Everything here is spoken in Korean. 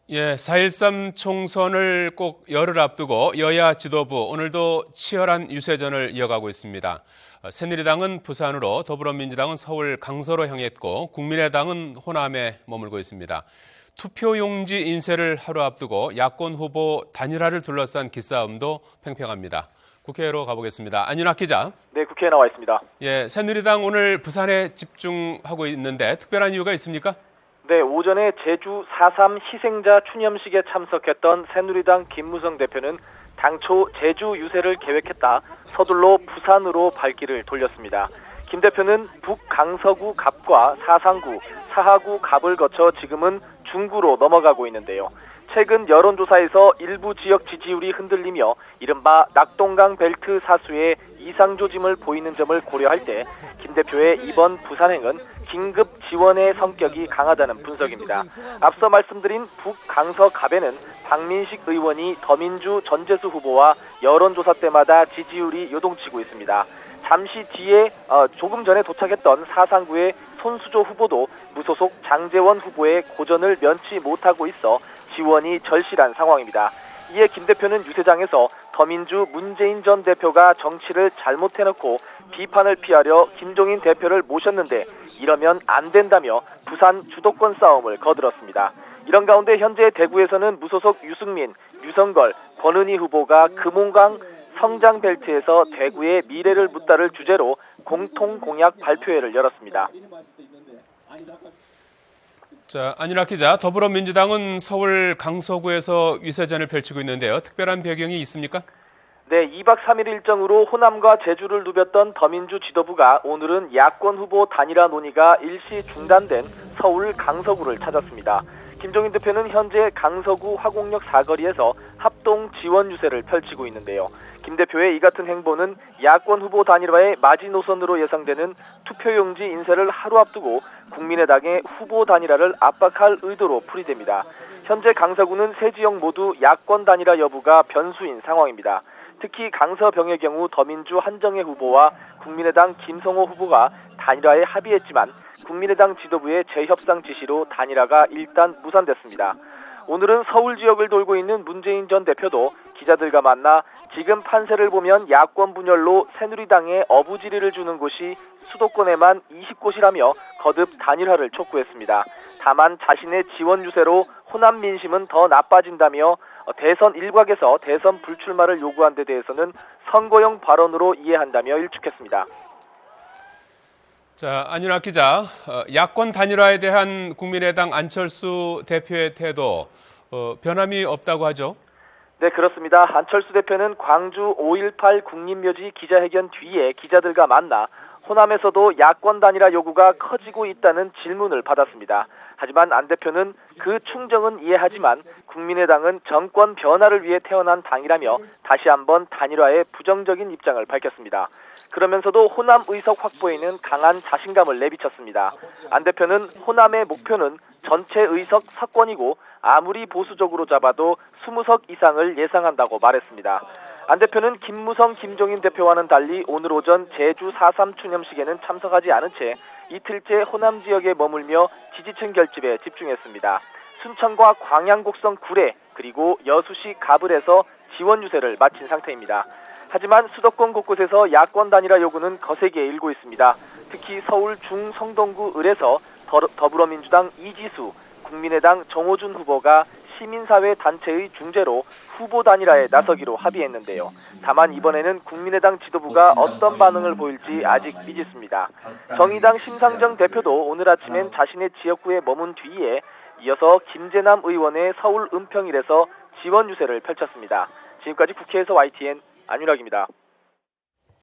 예, 4.13 총선을 꼭 열흘 앞두고 여야 지도부 오늘도 치열한 유세전을 이어가고 있습니다. 새누리당은 부산으로, 더불어민주당은 서울 강서로 향했고 국민의당은 호남에 머물고 있습니다. 투표용지 인쇄를 하루 앞두고 야권 후보 단일화를 둘러싼 기싸움도 팽팽합니다. 국회로 가보겠습니다. 안윤학 기자. 네, 국회에 나와 있습니다. 예, 새누리당 오늘 부산에 집중하고 있는데 특별한 이유가 있습니까? 네, 오전에 제주 4.3 희생자 추념식에 참석했던 새누리당 김무성 대표는 당초 제주 유세를 계획했다 서둘러 부산으로 발길을 돌렸습니다. 김 대표는 북강서구 갑과 사상구, 사하구 갑을 거쳐 지금은 중구로 넘어가고 있는데요. 최근 여론조사에서 일부 지역 지지율이 흔들리며 이른바 낙동강 벨트 사수의 이상조짐을 보이는 점을 고려할 때 김 대표의 이번 부산행은 긴급 지원의 성격이 강하다는 분석입니다. 앞서 말씀드린 북강서 갑에는 박민식 의원이 더민주 전재수 후보와 여론조사 때마다 지지율이 요동치고 있습니다. 잠시 뒤에 조금 전에 도착했던 사상구의 손수조 후보도 무소속 장제원 후보의 고전을 면치 못하고 있어 지원이 절실한 상황입니다. 이에 김 대표는 유세장에서 더민주 문재인 전 대표가 정치를 잘못해놓고 비판을 피하려 김종인 대표를 모셨는데 이러면 안 된다며 부산 주도권 싸움을 거들었습니다. 이런 가운데 현재 대구에서는 무소속 유승민, 유성걸, 권은희 후보가 금호강 성장 벨트에서 대구의 미래를 묻다를 주제로 공통 공약 발표회를 열었습니다. 자, 안윤학 기자, 더불어민주당은 서울 강서구에서 유세전을 펼치고 있는데요. 특별한 배경이 있습니까? 네, 2박 3일 일정으로 호남과 제주를 누볐던 더민주 지도부가 오늘은 야권 후보 단일화 논의가 일시 중단된 서울 강서구를 찾았습니다. 김종인 대표는 현재 강서구 화곡역 사거리에서 합동 지원 유세를 펼치고 있는데요. 김 대표의 이 같은 행보는 야권 후보 단일화의 마지노선으로 예상되는 투표용지 인쇄를 하루 앞두고 국민의당의 후보 단일화를 압박할 의도로 풀이됩니다. 현재 강서구는 세 지역 모두 야권 단일화 여부가 변수인 상황입니다. 특히 강서병의 경우 더민주 한정혜 후보와 국민의당 김성호 후보가 단일화에 합의했지만 국민의당 지도부의 재협상 지시로 단일화가 일단 무산됐습니다. 오늘은 서울 지역을 돌고 있는 문재인 전 대표도 기자들과 만나 지금 판세를 보면 야권 분열로 새누리당에 어부지리를 주는 곳이 수도권에만 20곳이라며 거듭 단일화를 촉구했습니다. 다만 자신의 지원 유세로 호남 민심은 더 나빠진다며 대선 일각에서 대선 불출마를 요구한 데 대해서는 선거용 발언으로 이해한다며 일축했습니다. 자, 안윤학 기자, 야권 단일화에 대한 국민의당 안철수 대표의 태도 변함이 없다고 하죠? 네, 그렇습니다. 안철수 대표는 광주 5.18 국립묘지 기자회견 뒤에 기자들과 만나 호남에서도 야권 단일화 요구가 커지고 있다는 질문을 받았습니다. 하지만 안 대표는 그 충정은 이해하지만 국민의당은 정권 변화를 위해 태어난 당이라며 다시 한번 단일화에 부정적인 입장을 밝혔습니다. 그러면서도 호남 의석 확보에는 강한 자신감을 내비쳤습니다. 안 대표는 호남의 목표는 전체 의석 석권이고 아무리 보수적으로 잡아도 20석 이상을 예상한다고 말했습니다. 안 대표는 김무성, 김종인 대표와는 달리 오늘 오전 제주 4.3 추념식에는 참석하지 않은 채 이틀째 호남 지역에 머물며 지지층 결집에 집중했습니다. 순천과 광양 곡성 구례 그리고 여수시 가불에서 지원 유세를 마친 상태입니다. 하지만 수도권 곳곳에서 야권 단일화 요구는 거세게 일고 있습니다. 특히 서울 중성동구 을에서 더불어민주당 이지수, 국민의당 정호준 후보가 시민사회 단체의 중재로 후보 단일화에 나서기로 합의했는데요. 다만 이번에는 국민의당 지도부가 어떤 반응을 보일지 아직 미지수입니다. 정의당 심상정 대표도 오늘 아침엔 자신의 지역구에 머문 뒤에 이어서 김재남 의원의 서울 은평일에서 지원 유세를 펼쳤습니다. 지금까지 국회에서 YTN 안윤학입니다.